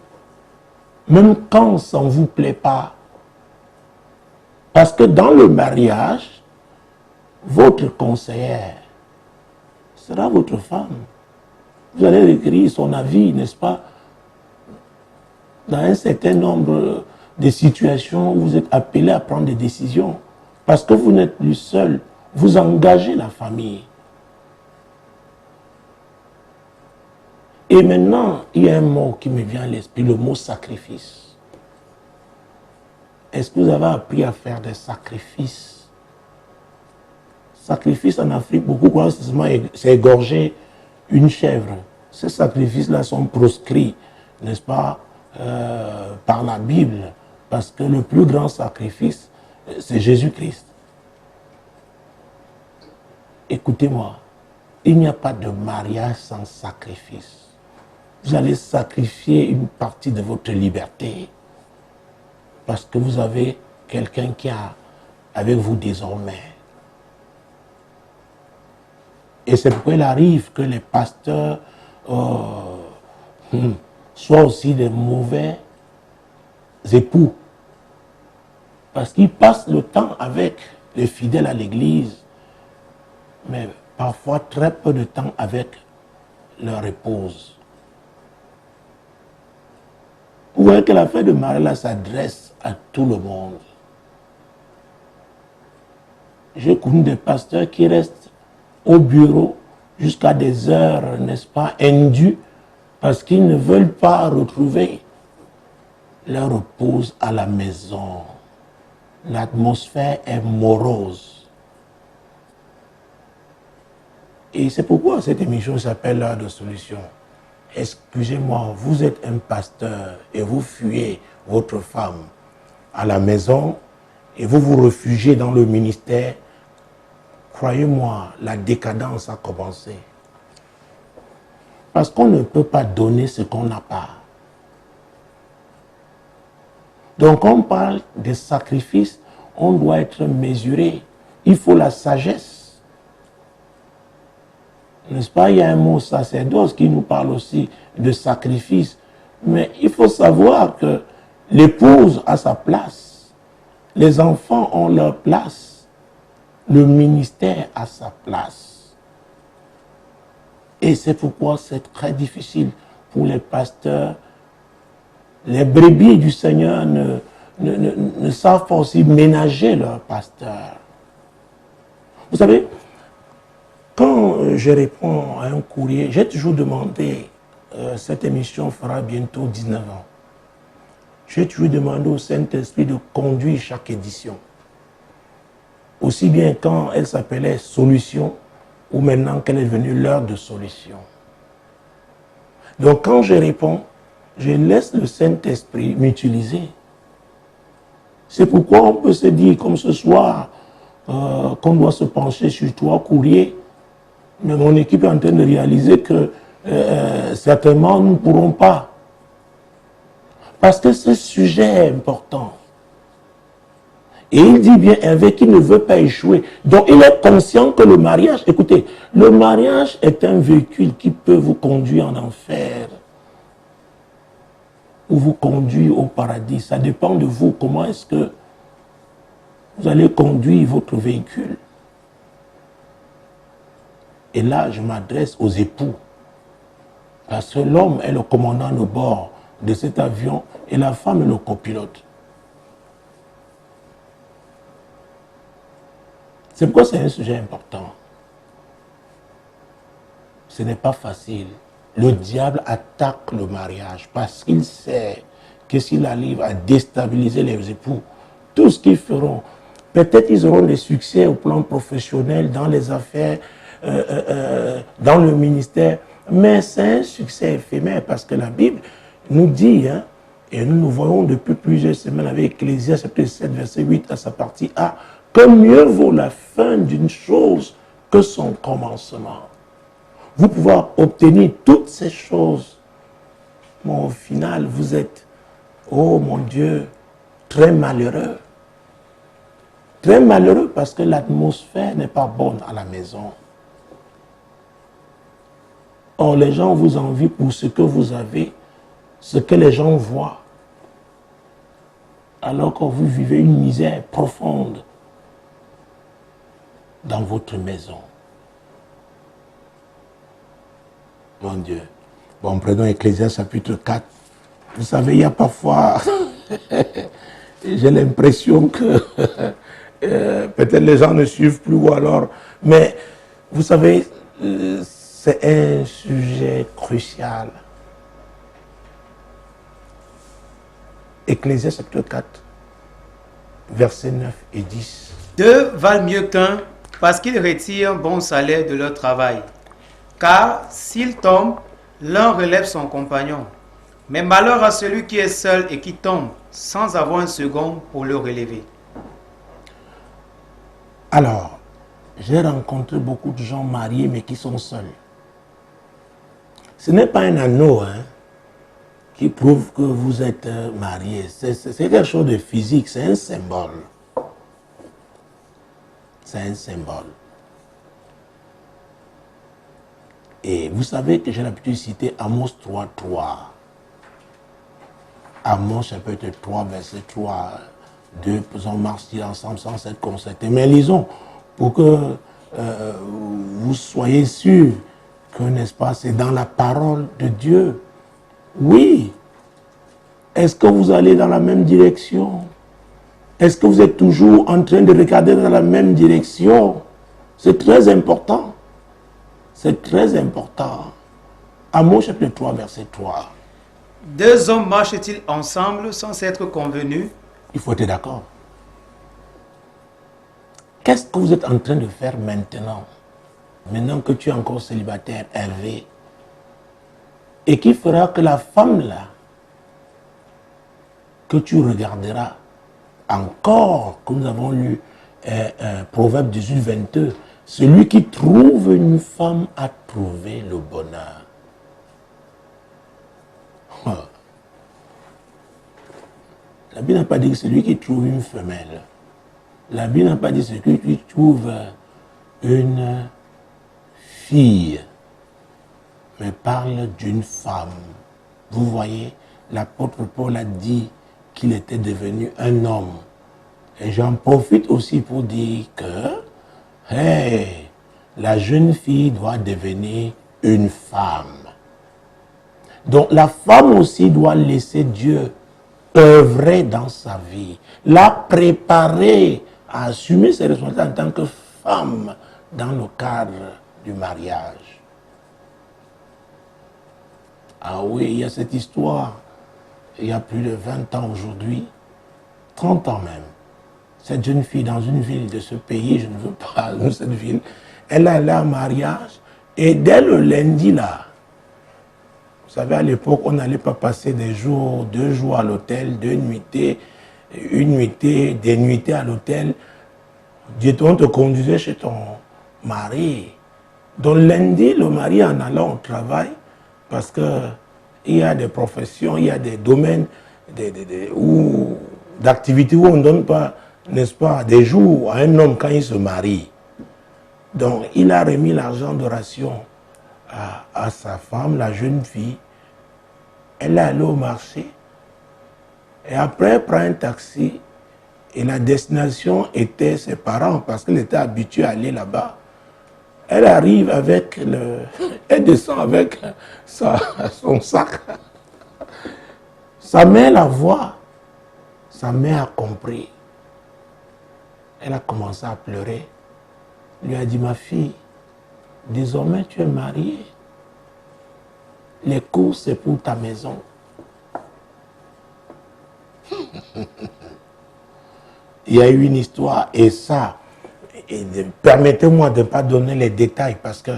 même quand ça ne vous plaît pas. Parce que dans le mariage, votre conseillère sera votre femme. Vous allez recueillir son avis, n'est-ce pas, dans un certain nombre de situations où vous êtes appelé à prendre des décisions. Parce que vous n'êtes plus seul, vous engagez la famille. Et maintenant, il y a un mot qui me vient à l'esprit, le mot sacrifice. Est-ce que vous avez appris à faire des sacrifices? Sacrifices en Afrique, beaucoup croient que c'est égorger une chèvre. Ces sacrifices-là sont proscrits, n'est-ce pas, par la Bible, parce que le plus grand sacrifice, c'est Jésus-Christ. Écoutez-moi, il n'y a pas de mariage sans sacrifice. Vous allez sacrifier une partie de votre liberté parce que vous avez quelqu'un qui est avec vous désormais. Et c'est pourquoi il arrive que les pasteurs soient aussi des mauvais époux. Parce qu'ils passent le temps avec les fidèles à l'église, mais parfois très peu de temps avec leur épouse. Vous voyez que la fête de mariage là s'adresse à tout le monde. J'ai connu des pasteurs qui restent au bureau jusqu'à des heures, n'est-ce pas, indues, parce qu'ils ne veulent pas retrouver leur épouse à la maison. L'atmosphère est morose. Et c'est pourquoi cette émission s'appelle l'heure de solution. Excusez-moi, vous êtes un pasteur et vous fuyez votre femme à la maison et vous vous réfugiez dans le ministère. Croyez-moi, la décadence a commencé. Parce qu'on ne peut pas donner ce qu'on n'a pas. Donc on parle de sacrifice, on doit être mesuré. Il faut la sagesse. N'est-ce pas? Il y a un mot sacerdoce qui nous parle aussi de sacrifice. Mais il faut savoir que l'épouse a sa place. Les enfants ont leur place. Le ministère a sa place. Et c'est pourquoi c'est très difficile pour les pasteurs. Les brebis du Seigneur ne savent pas aussi ménager leur pasteur. Vous savez, quand je réponds à un courrier, j'ai toujours demandé, cette émission fera bientôt 19 ans, j'ai toujours demandé au Saint-Esprit de conduire chaque édition. Aussi bien quand elle s'appelait Solution, ou maintenant qu'elle est devenue l'heure de solution. Donc quand je réponds, je laisse le Saint-Esprit m'utiliser. C'est pourquoi on peut se dire, comme ce soir, qu'on doit se pencher sur 3 courriers. Mais mon équipe est en train de réaliser que certainement nous ne pourrons pas. Parce que ce sujet est important. Et il dit bien Hervé qu'il ne veut pas échouer. Donc il est conscient que le mariage, écoutez, le mariage est un véhicule qui peut vous conduire en enfer ou vous conduire au paradis. Ça dépend de vous. Comment est-ce que vous allez conduire votre véhicule? Et là, je m'adresse aux époux. Parce que l'homme est le commandant de bord de cet avion et la femme est le copilote. C'est pourquoi c'est un sujet important. Ce n'est pas facile. Le diable attaque le mariage parce qu'il sait que s'il arrive à déstabiliser les époux, tout ce qu'ils feront, peut-être ils auront des succès au plan professionnel, dans les affaires, dans le ministère, mais c'est un succès éphémère parce que la Bible nous dit, hein, et nous voyons depuis plusieurs semaines avec Ecclésiaste chapitre 7, verset 8 à sa partie A, que mieux vaut la fin d'une chose que son commencement. Vous pouvez obtenir toutes ces choses, mais au final, vous êtes, oh mon Dieu, très malheureux. Très malheureux parce que l'atmosphère n'est pas bonne à la maison. Or, les gens vous envient pour ce que vous avez, ce que les gens voient. Alors que vous vivez une misère profonde dans votre maison. Mon Dieu. Bon, prenons Ecclésiaste chapitre 4. Vous savez, il y a parfois, j'ai l'impression que peut-être les gens ne suivent plus ou alors, mais vous savez, c'est un sujet crucial. Ecclésiaste chapitre 4, versets 9 et 10. Deux valent mieux qu'un parce qu'ils retirent un bon salaire de leur travail. Car s'il tombe, l'un relève son compagnon. Mais malheur à celui qui est seul et qui tombe sans avoir un second pour le relever. Alors, j'ai rencontré beaucoup de gens mariés mais qui sont seuls. Ce n'est pas un anneau qui prouve que vous êtes marié. C'est quelque chose de physique, c'est un symbole. C'est un symbole. Et vous savez que j'ai l'habitude de citer Amos 3.3. Amos chapitre 3, verset 3. 2 en marcher ensemble sans s'être concertés. Mais lisons pour que vous soyez sûrs que, n'est-ce pas, c'est dans la parole de Dieu. Oui. Est-ce que vous allez dans la même direction? Est-ce que vous êtes toujours en train de regarder dans la même direction? C'est très important. C'est très important. Amos chapitre 3, verset 3. Deux hommes marchent-ils ensemble sans s'être convenus? Il faut être d'accord. Qu'est-ce que vous êtes en train de faire maintenant? Maintenant que tu es encore célibataire, Hervé. Et qui fera que la femme là, que tu regarderas, encore, comme nous avons lu Proverbe 18, 22, celui qui trouve une femme a trouvé le bonheur. La Bible n'a pas dit que celui qui trouve une femelle. La Bible n'a pas dit celui qui trouve une fille, mais parle d'une femme. Vous voyez, l'apôtre Paul a dit qu'il était devenu un homme. Et j'en profite aussi pour dire que la jeune fille doit devenir une femme. Donc la femme aussi doit laisser Dieu œuvrer dans sa vie, la préparer à assumer ses responsabilités en tant que femme dans le cadre du mariage. Ah oui, il y a cette histoire, il y a plus de 20 ans aujourd'hui, 30 ans même. Cette jeune fille dans une ville de ce pays, je ne veux pas de cette ville, elle allait en mariage et dès le lundi là, vous savez, à l'époque, on n'allait pas passer des jours, 2 jours à l'hôtel, 2 nuitées, une nuitée, des nuitées à l'hôtel. On te conduisait chez ton mari. Donc lundi, le mari en allant au travail, parce qu'il y a des professions, il y a des domaines d'activités où on ne donne pas, n'est-ce pas, des jours à un homme quand il se marie. Donc il a remis l'argent de ration à sa femme, la jeune fille. Elle est allée au marché et après elle prend un taxi et la destination était ses parents parce qu'elle était habituée à aller là-bas. Elle arrive avec elle descend avec son sac. Sa mère la voit, sa mère a compris. Elle a commencé à pleurer. Elle lui a dit, ma fille, désormais tu es mariée. Les courses, c'est pour ta maison. Il y a eu une histoire et ça, permettez-moi de ne pas donner les détails parce que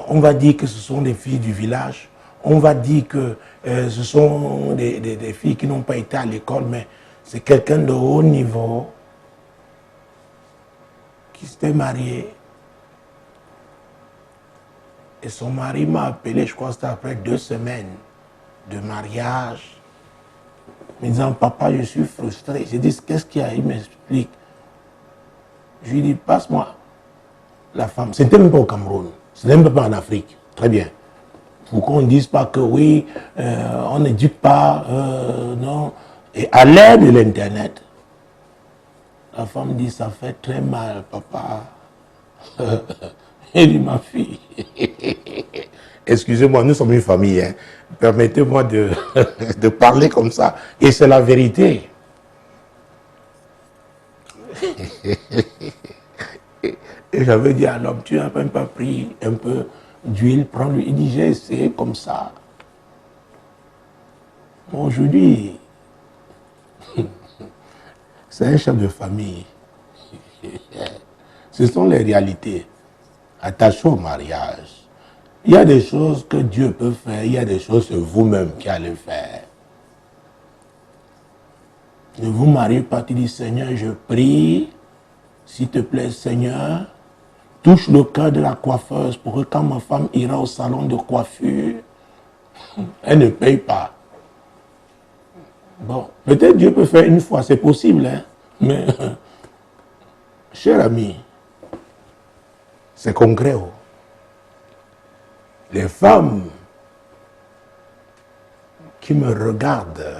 on va dire que ce sont des filles du village, on va dire que ce sont des filles qui n'ont pas été à l'école, mais c'est quelqu'un de haut niveau qui s'était marié Et son mari m'a appelé, je crois que c'était après 2 semaines de mariage, me disant, papa, je suis frustré. J'ai dit, qu'est-ce qu'il y a? Il m'explique. Je lui dis, passe-moi la femme. C'était même pas au Cameroun, c'était même pas en Afrique. Très bien. Pour qu'on ne dise pas que oui, on n'éduque pas, non. Et à l'ère de l'Internet, la femme dit, ça fait très mal, papa. Elle dit, ma fille, excusez-moi, nous sommes une famille, hein. Permettez-moi de, de parler comme ça. Et c'est la vérité. Et j'avais dit à l'homme, tu n'as même pas pris un peu d'huile, prends-lui. Il dit, j'ai essayé comme ça. Bon, aujourd'hui, c'est un chef de famille. Ce sont les réalités. Attachons au mariage. Il y a des choses que Dieu peut faire, il y a des choses que vous-même qui allez faire. Ne vous mariez pas, tu dis, Seigneur, je prie, s'il te plaît, Seigneur, touche le cœur de la coiffeuse pour que quand ma femme ira au salon de coiffure, elle ne paye pas. Bon, peut-être Dieu peut faire une fois, c'est possible, hein? Mais, cher ami, c'est concret. Oh. Les femmes qui me regardent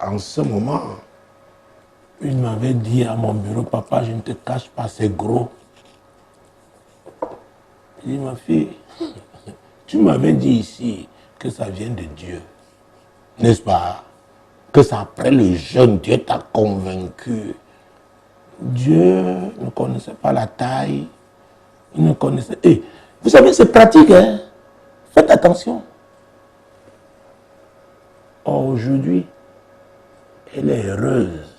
en ce moment, une m'avait dit à mon bureau, papa, je ne te cache pas, c'est gros. Je dis, ma fille, tu m'avais dit ici que ça vient de Dieu, n'est-ce pas? Que c'est après le jeûne, Dieu t'a convaincu. Dieu ne connaissait pas la taille, il ne connaissait... Et, vous savez, c'est pratique, hein? Faites attention. Or, aujourd'hui, elle est heureuse.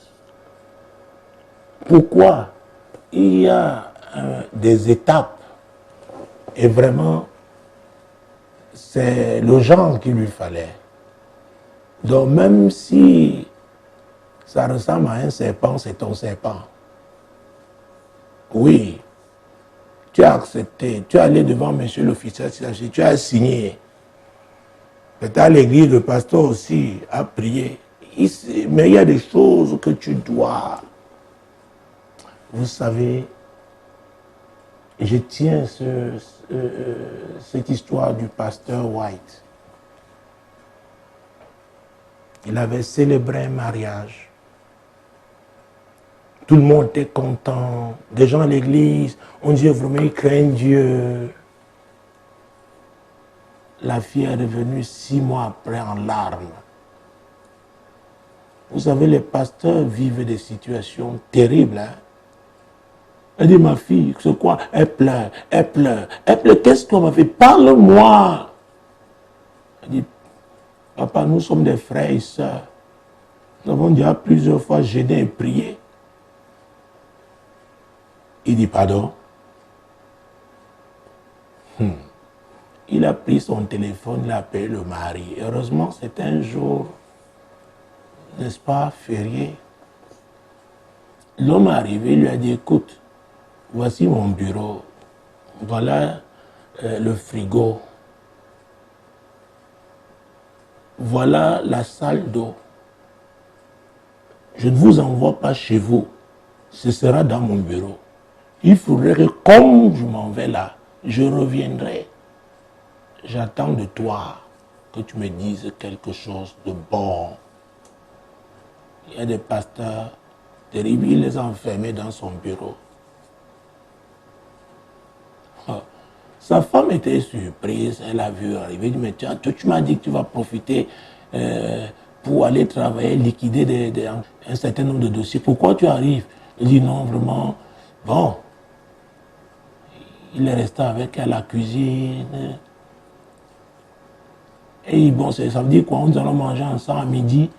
Pourquoi? Il y a des étapes. Et vraiment, c'est le genre qu'il lui fallait. Donc, même si ça ressemble à un serpent, c'est ton serpent. Oui, tu as accepté, tu es allé devant monsieur l'officier, tu as signé. Peut-être à l'église, le pasteur aussi a prié. Mais il y a des choses que tu dois. Vous savez, je tiens cette histoire du pasteur White. Il avait célébré un mariage. Tout le monde était content. Des gens à l'église, on disait vraiment, il craint Dieu. La fille est revenue 6 mois après en larmes. Vous savez, les pasteurs vivent des situations terribles. Hein? Elle dit, ma fille, c'est quoi? Elle pleure, elle pleure, elle pleure. Qu'est-ce qu'on m'a fait? Parle-moi. Elle dit, papa, nous sommes des frères et sœurs. Nous avons déjà plusieurs fois jeûné et prié. Il dit, pardon. Il a pris son téléphone, il a appelé le mari. Heureusement, c'était un jour, n'est-ce pas, férié. L'homme est arrivé, il lui a dit, écoute, voici mon bureau, voilà le frigo, voilà la salle d'eau. Je ne vous envoie pas chez vous, ce sera dans mon bureau. Il faudrait que, comme je m'en vais là, je reviendrai. J'attends de toi que tu me dises quelque chose de bon. Il y a des pasteurs terribles, il les a enfermés dans son bureau. Sa femme était surprise, elle a vu arriver, elle dit, mais tu m'as dit que tu vas profiter pour aller travailler, liquider un certain nombre de dossiers. Pourquoi tu arrives? Il dit, non, vraiment, bon. Il est resté avec elle à la cuisine. Et bon, ça veut dire quoi? Nous allons manger ensemble à midi.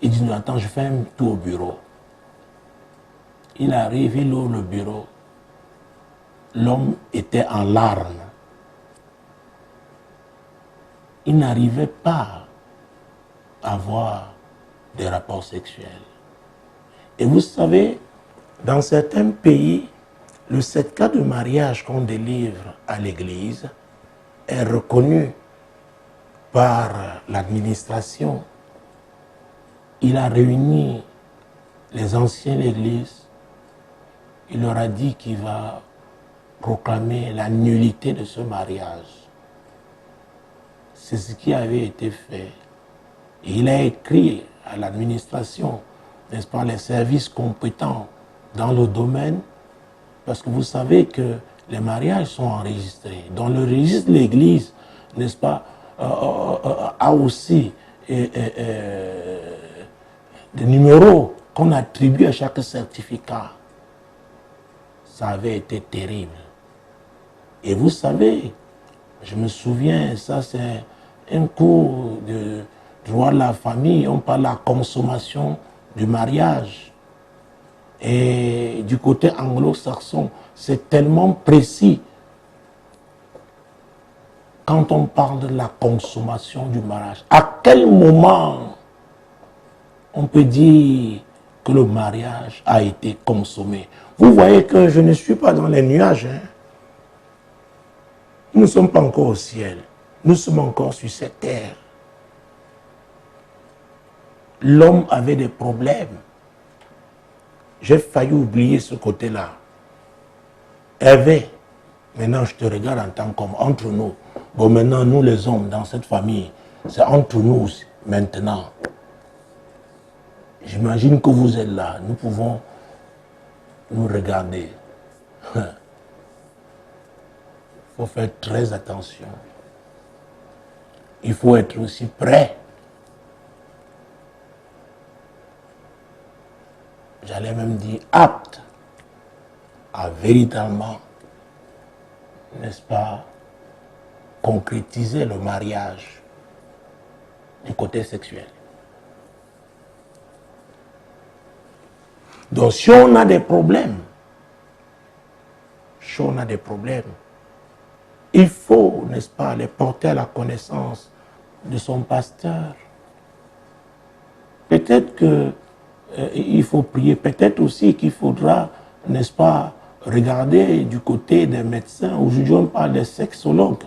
Il dit, non, attends, je fais un tour au bureau. Il arrive, il ouvre le bureau. L'homme était en larmes. Il n'arrivait pas à avoir des rapports sexuels. Et vous savez, dans certains pays, le certificat de mariage qu'on délivre à l'église, est reconnu par l'administration. Il a réuni les anciens de l'Église. Il leur a dit qu'il va proclamer la nullité de ce mariage. C'est ce qui avait été fait. Et il a écrit à l'administration, n'est-ce pas, les services compétents dans le domaine, parce que vous savez que les mariages sont enregistrés. Dans le registre de l'Église, n'est-ce pas, a aussi des numéros qu'on attribue à chaque certificat. Ça avait été terrible. Et vous savez, je me souviens, ça c'est un cours de droit de la famille, on parle de la consommation du mariage. Et du côté anglo-saxon, c'est tellement précis quand on parle de la consommation du mariage. À quel moment on peut dire que le mariage a été consommé? Vous voyez que je ne suis pas dans les nuages. Hein? Nous ne sommes pas encore au ciel. Nous sommes encore sur cette terre. L'homme avait des problèmes. J'ai failli oublier ce côté-là. Hervé, maintenant je te regarde en tant qu'homme, entre nous. Bon, maintenant, nous les hommes dans cette famille, c'est entre nous maintenant. J'imagine que vous êtes là. Nous pouvons nous regarder. Il faut faire très attention. Il faut être aussi prêt. J'allais même dire apte à véritablement, n'est-ce pas, concrétiser le mariage du côté sexuel. Donc si on a des problèmes, il faut, n'est-ce pas, les porter à la connaissance de son pasteur. Peut-être qu'il faut prier, peut-être aussi qu'il faudra, n'est-ce pas, regarder du côté des médecins. Aujourd'hui, on parle des sexologues.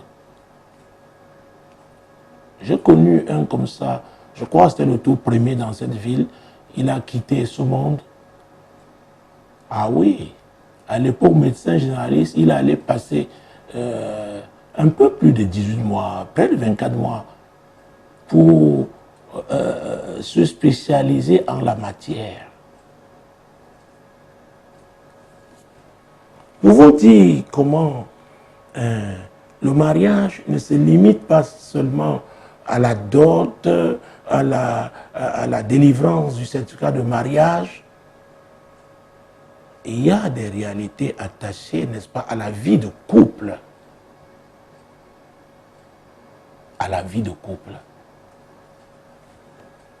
J'ai connu un comme ça, je crois que c'était le tout premier dans cette ville. Il a quitté ce monde. Ah oui, à l'époque, médecin généraliste, il allait passer un peu plus de 18 mois, près de 24 mois, pour se spécialiser en la matière. Pour vous dire comment le mariage ne se limite pas seulement à la dot, à la délivrance du certificat de mariage. Il y a des réalités attachées, n'est-ce pas, à la vie de couple. À la vie de couple.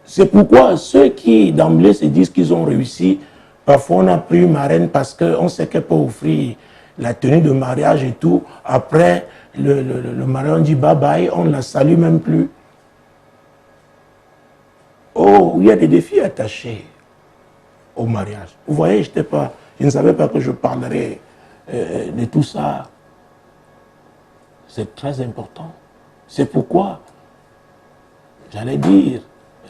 C'est pourquoi ceux qui d'emblée se disent qu'ils ont réussi, parfois on a pris une marraine parce qu'on sait qu'elle peut offrir la tenue de mariage et tout. Après, le mariage on dit bye bye, on ne la salue même plus. Oh, il y a des défis attachés au mariage. Vous voyez, je ne savais pas que je parlerais de tout ça. C'est très important. C'est pourquoi, j'allais dire,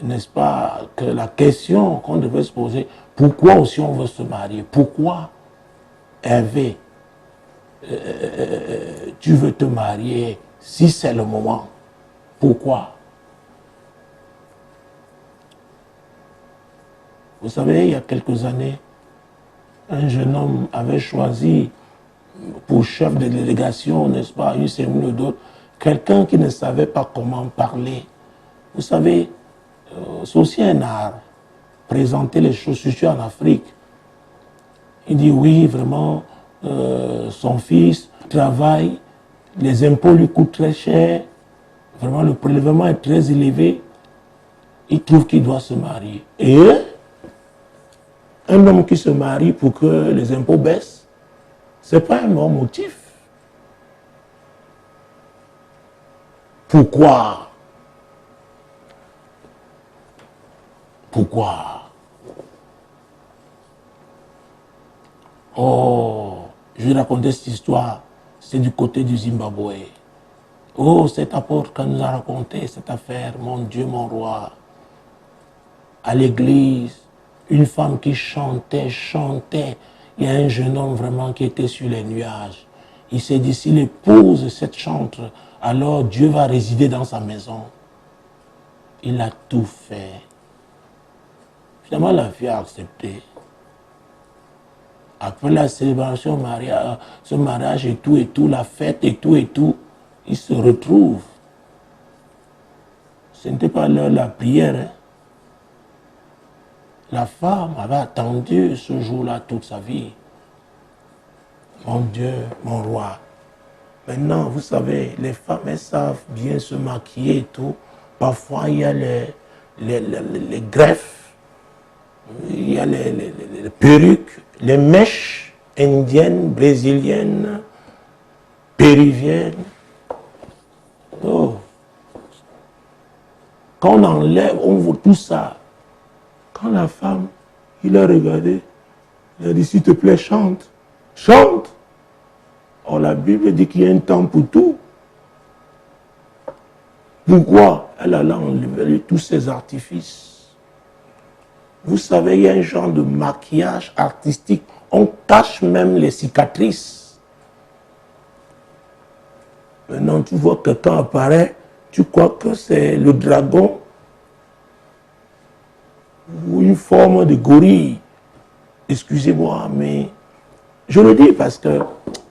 n'est-ce pas, que la question qu'on devait se poser, pourquoi aussi on veut se marier? Pourquoi, Hervé, tu veux te marier si c'est le moment? Pourquoi? Vous savez, il y a quelques années, un jeune homme avait choisi pour chef de délégation, n'est-ce pas, une cérémonie ou d'autres, quelqu'un qui ne savait pas comment parler. Vous savez, c'est aussi un art, présenter les choses, surtout en Afrique. Il dit oui, vraiment, son fils travaille, les impôts lui coûtent très cher, vraiment le prélèvement est très élevé, il trouve qu'il doit se marier. Et un homme qui se marie pour que les impôts baissent, ce n'est pas un bon motif. Pourquoi? Pourquoi? Oh, je vais raconter cette histoire. C'est du côté du Zimbabwe. Oh, cet apôtre qui nous a raconté cette affaire, mon Dieu, mon roi, à l'église, une femme qui chantait, chantait. Il y a un jeune homme vraiment qui était sur les nuages. Il s'est dit, s'il épouse cette chantre, alors Dieu va résider dans sa maison. Il a tout fait. Finalement, la fille a accepté. Après la célébration, ce mariage et tout, la fête et tout, ils se retrouvent. Ce n'était pas l'heure de la prière. Hein. La femme avait attendu ce jour-là toute sa vie. Mon Dieu, mon roi. Maintenant, vous savez, les femmes, elles savent bien se maquiller et tout. Parfois, il y a les greffes, il y a les perruques, les mèches indiennes, brésiliennes, péruviennes. Oh. Quand on enlève, on voit tout ça. Quand la femme, il a regardé, il a dit, s'il te plaît, chante. Chante. Or, la Bible dit qu'il y a un temps pour tout. Pourquoi elle allait enlever tous ces artifices? Vous savez, il y a un genre de maquillage artistique. On cache même les cicatrices. Maintenant, tu vois quelqu'un apparaît, tu crois que c'est le dragon ou une forme de gorille. Excusez-moi, mais je le dis parce que,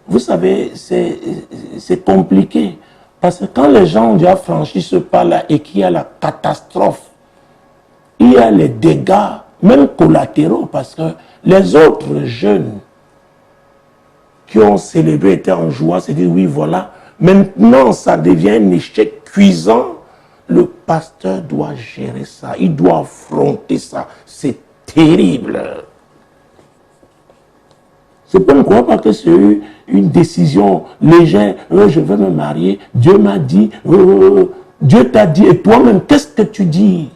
vous savez, c'est compliqué. Parce que quand les gens ont déjà franchi ce pas-là et qu'il y a la catastrophe, il y a les dégâts, même collatéraux, parce que les autres jeunes qui ont célébré étaient en joie, se disent, oui, voilà, maintenant ça devient un échec cuisant. Le pasteur doit gérer ça, il doit affronter ça. C'est terrible. C'est pas, ne crois pas que c'est une décision légère. Je veux me marier, Dieu m'a dit, Dieu t'a dit, et toi-même, qu'est-ce que tu dis?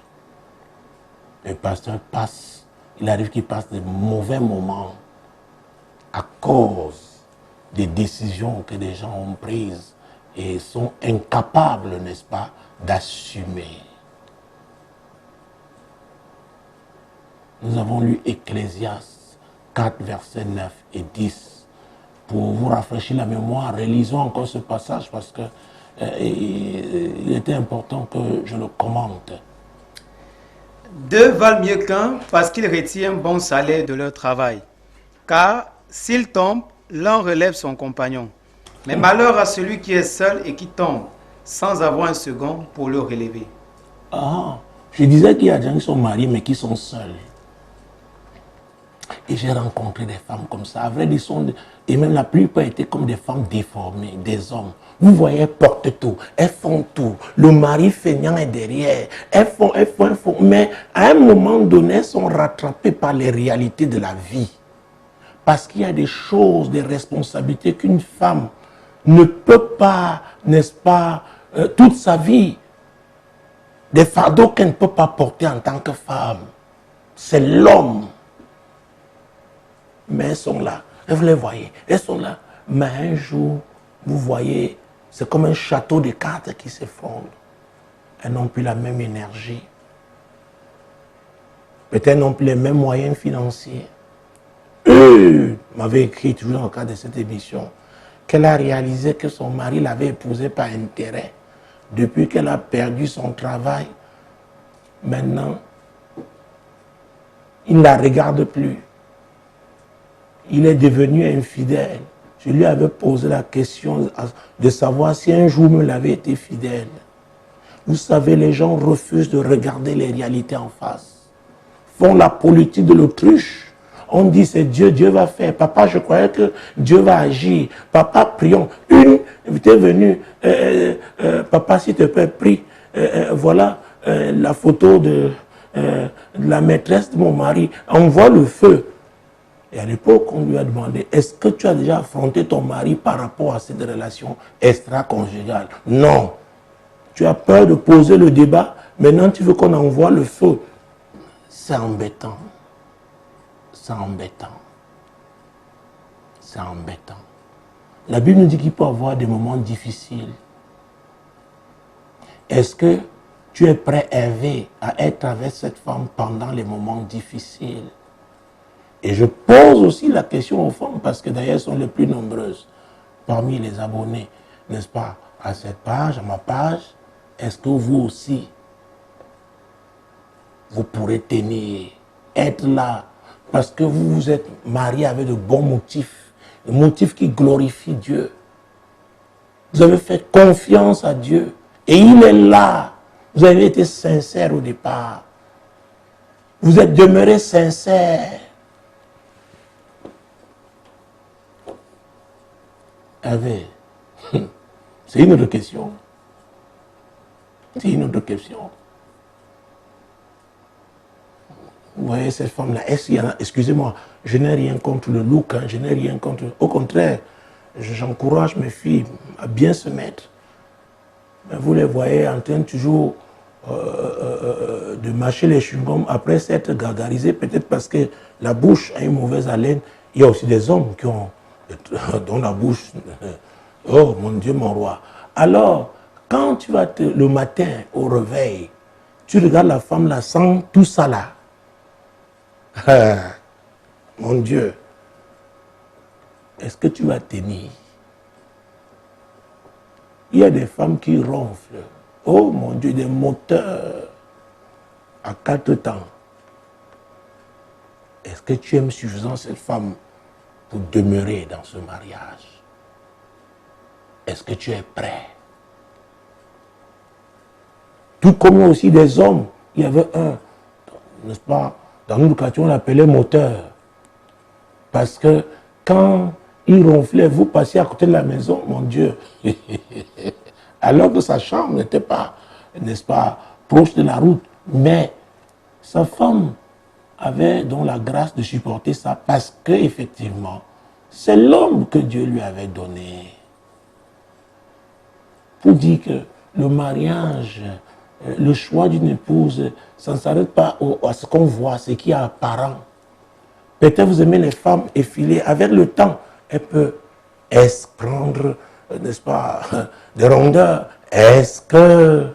Le pasteur passe, il arrive qu'il passe de mauvais moments à cause des décisions que des gens ont prises et sont incapables, n'est-ce pas, d'assumer. Nous avons lu Ecclésiaste 4, versets 9 et 10. Pour vous rafraîchir la mémoire, relisons encore ce passage parce que il était important que je le commente. Deux valent mieux qu'un parce qu'ils retirent un bon salaire de leur travail. Car s'ils tombent, l'un relève son compagnon. Mais malheur à celui qui est seul et qui tombe, sans avoir un second pour le relever. Ah, je disais qu'il y a des gens qui sont mariés mais qui sont seuls. Et j'ai rencontré des femmes comme ça. À vrai dire, et même la plupart étaient comme des femmes déformées, des hommes. Vous voyez, elles portent tout, elles font tout. Le mari feignant est derrière. Elles font. Mais à un moment donné, elles sont rattrapées par les réalités de la vie. Parce qu'il y a des choses, des responsabilités qu'une femme ne peut pas, n'est-ce pas, toute sa vie. Des fardeaux qu'elle ne peut pas porter en tant que femme. C'est l'homme. Mais elles sont là. Et vous les voyez. Elles sont là. Mais un jour, vous voyez, c'est comme un château de cartes qui s'effondre. Elles n'ont plus la même énergie. Peut-être n'ont plus les mêmes moyens financiers. Eux m'avaient écrit toujours dans le cadre de cette émission qu'elle a réalisé que son mari l'avait épousée par intérêt. Depuis qu'elle a perdu son travail, maintenant, il ne la regarde plus. Il est devenu infidèle. Je lui avais posé la question de savoir si un jour il avait été fidèle. Vous savez, les gens refusent de regarder les réalités en face. Font la politique de l'autruche. On dit c'est Dieu, Dieu va faire. Papa, je croyais que Dieu va agir. Papa, prions. Une était venue, papa, s'il te plaît, prie. Voilà la photo de la maîtresse de mon mari. Envoie le feu. Et à l'époque, on lui a demandé, est-ce que tu as déjà affronté ton mari par rapport à cette relation extra-conjugale? Non. Tu as peur de poser le débat, maintenant tu veux qu'on envoie le feu. C'est embêtant. C'est embêtant. C'est embêtant. La Bible nous dit qu'il peut y avoir des moments difficiles. Est-ce que tu es prêt, Hervé, à être avec cette femme pendant les moments difficiles? Et je pose aussi la question aux femmes, parce que d'ailleurs, elles sont les plus nombreuses parmi les abonnés, n'est-ce pas, à cette page, à ma page. Est-ce que vous aussi, vous pourrez tenir, être là, parce que vous vous êtes marié avec de bons motifs, des motifs qui glorifient Dieu. Vous avez fait confiance à Dieu et il est là. Vous avez été sincère au départ. Vous êtes demeuré sincère. Hervé, c'est une autre question. C'est une autre question. Vous voyez cette femme-là, excusez-moi, je n'ai rien contre le look, hein, je n'ai rien contre... Au contraire, j'encourage mes filles à bien se mettre. Mais vous les voyez en train toujours de mâcher les chewing-gums après s'être gargarisés, peut-être parce que la bouche a une mauvaise haleine. Il y a aussi des hommes qui ont dans la bouche, oh mon Dieu, mon roi. Alors, quand tu vas le matin au réveil, tu regardes la femme là sans tout ça là. Mon Dieu, est-ce que tu vas tenir? Il y a des femmes qui ronflent. Oh mon Dieu, des moteurs à 4 temps. Est-ce que tu aimes suffisamment cette femme pour demeurer dans ce mariage? Est-ce que tu es prêt? Tout comme aussi des hommes, il y avait un, n'est-ce pas, dans notre quartier on l'appelait moteur. Parce que quand il ronflait, vous passiez à côté de la maison, mon Dieu. Alors que sa chambre n'était pas, n'est-ce pas, proche de la route. Mais sa femme avait donc la grâce de supporter ça parce que effectivement, c'est l'homme que Dieu lui avait donné. Pour dire que le mariage, le choix d'une épouse, ça ne s'arrête pas à ce qu'on voit, ce qui est apparent. Peut-être vous aimez les femmes effilées. Avec le temps, elle peut prendre, n'est-ce pas, des rondeurs. Est-ce que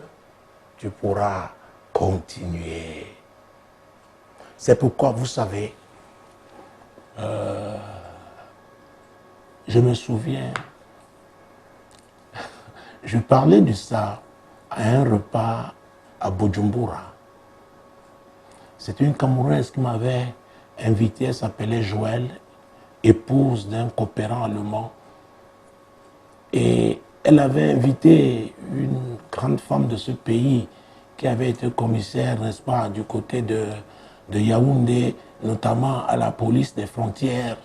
tu pourras continuer? C'est pourquoi, vous savez, je me souviens, je parlais de ça à un repas à Bujumbura. C'est une Camerounaise qui m'avait invité, elle s'appelait Joël, épouse d'un coopérant allemand. Et elle avait invité une grande femme de ce pays qui avait été commissaire, n'est-ce pas, du côté de Yaoundé, notamment à la police des frontières.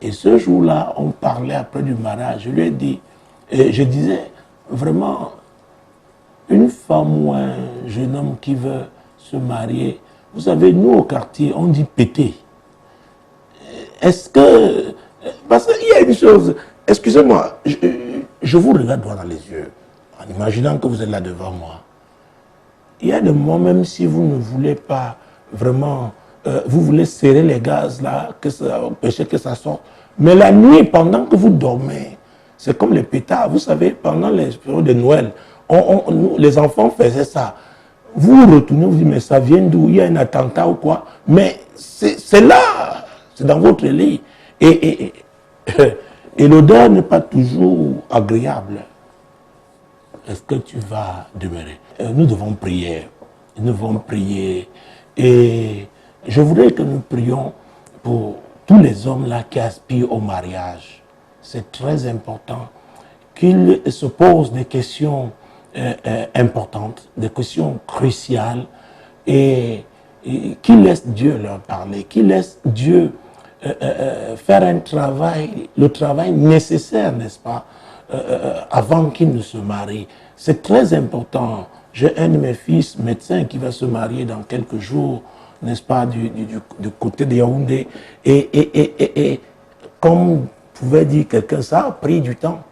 Et ce jour-là, on parlait après du mariage. Je lui ai dit, et je disais, vraiment, une femme ou un jeune homme qui veut se marier, vous savez, nous au quartier, on dit péter. Est-ce que... Parce qu'il y a une chose, excusez-moi, je vous regarde droit dans les yeux, en imaginant que vous êtes là devant moi. Il y a des moments, même si vous ne voulez pas vraiment, vous voulez serrer les gaz là, que ça empêche que ça sorte. Mais la nuit, pendant que vous dormez, c'est comme les pétards. Vous savez, pendant les périodes de Noël, les enfants faisaient ça. Vous retournez, vous dites, mais ça vient d'où? Il y a un attentat ou quoi? Mais c'est là, c'est dans votre lit. Et l'odeur n'est pas toujours agréable. Est-ce que tu vas demeurer? Nous devons prier. Nous devons prier. Et je voudrais que nous prions pour tous les hommes là qui aspirent au mariage. C'est très important qu'ils se posent des questions importantes, des questions cruciales et qu'ils laissent Dieu leur parler, qu'ils laissent Dieu faire un travail, le travail nécessaire, n'est-ce pas, avant qu'ils ne se marient. C'est très important. J'ai un de mes fils médecin qui va se marier dans quelques jours, n'est-ce pas, du côté de Yaoundé. Et comme pouvait dire quelqu'un, ça a pris du temps.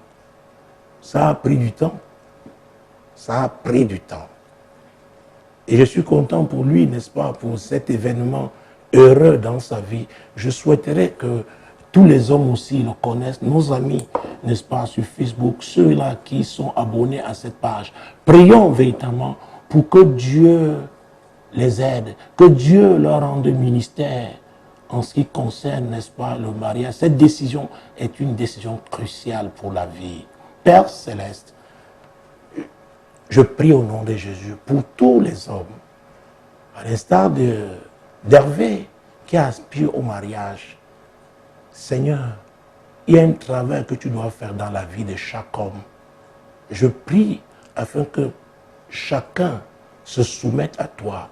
Ça a pris du temps. Ça a pris du temps. Et je suis content pour lui, n'est-ce pas, pour cet événement heureux dans sa vie. Je souhaiterais que tous les hommes aussi le connaissent, nos amis, n'est-ce pas, sur Facebook, ceux-là qui sont abonnés à cette page. Prions véritablement pour que Dieu les aide, que Dieu leur rende ministère en ce qui concerne, n'est-ce pas, le mariage. Cette décision est une décision cruciale pour la vie. Père Céleste, je prie au nom de Jésus pour tous les hommes, à l'instar d'Hervé qui aspire au mariage. Seigneur, il y a un travail que tu dois faire dans la vie de chaque homme. Je prie afin que chacun se soumette à toi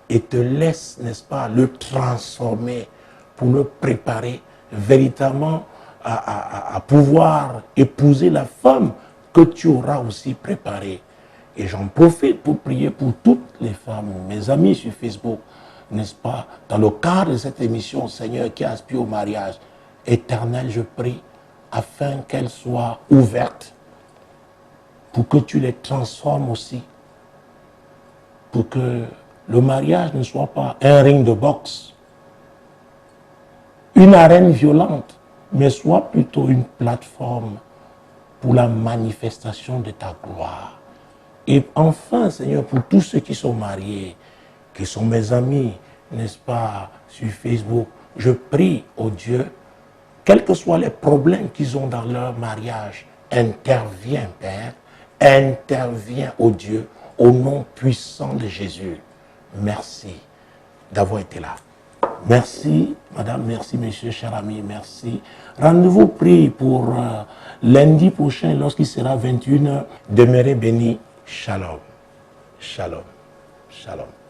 et te laisse, n'est-ce pas, le transformer pour le préparer véritablement à pouvoir épouser la femme que tu auras aussi préparée. Et j'en profite pour prier pour toutes les femmes, mes amis sur Facebook, n'est-ce pas, dans le cadre de cette émission, Seigneur, qui aspire au mariage. Éternel, je prie, afin qu'elles soient ouvertes, pour que tu les transformes aussi, pour que le mariage ne soit pas un ring de boxe, une arène violente, mais soit plutôt une plateforme pour la manifestation de ta gloire. Et enfin, Seigneur, pour tous ceux qui sont mariés, qui sont mes amis, n'est-ce pas, sur Facebook, je prie au Dieu, quels que soient les problèmes qu'ils ont dans leur mariage, interviens, Père, interviens, ô Dieu, au nom puissant de Jésus. Merci d'avoir été là. Merci, madame, merci, monsieur, cher ami, merci. Rendez-vous pris pour lundi prochain, lorsqu'il sera 21h. Demeurez bénis. Shalom. Shalom. Shalom.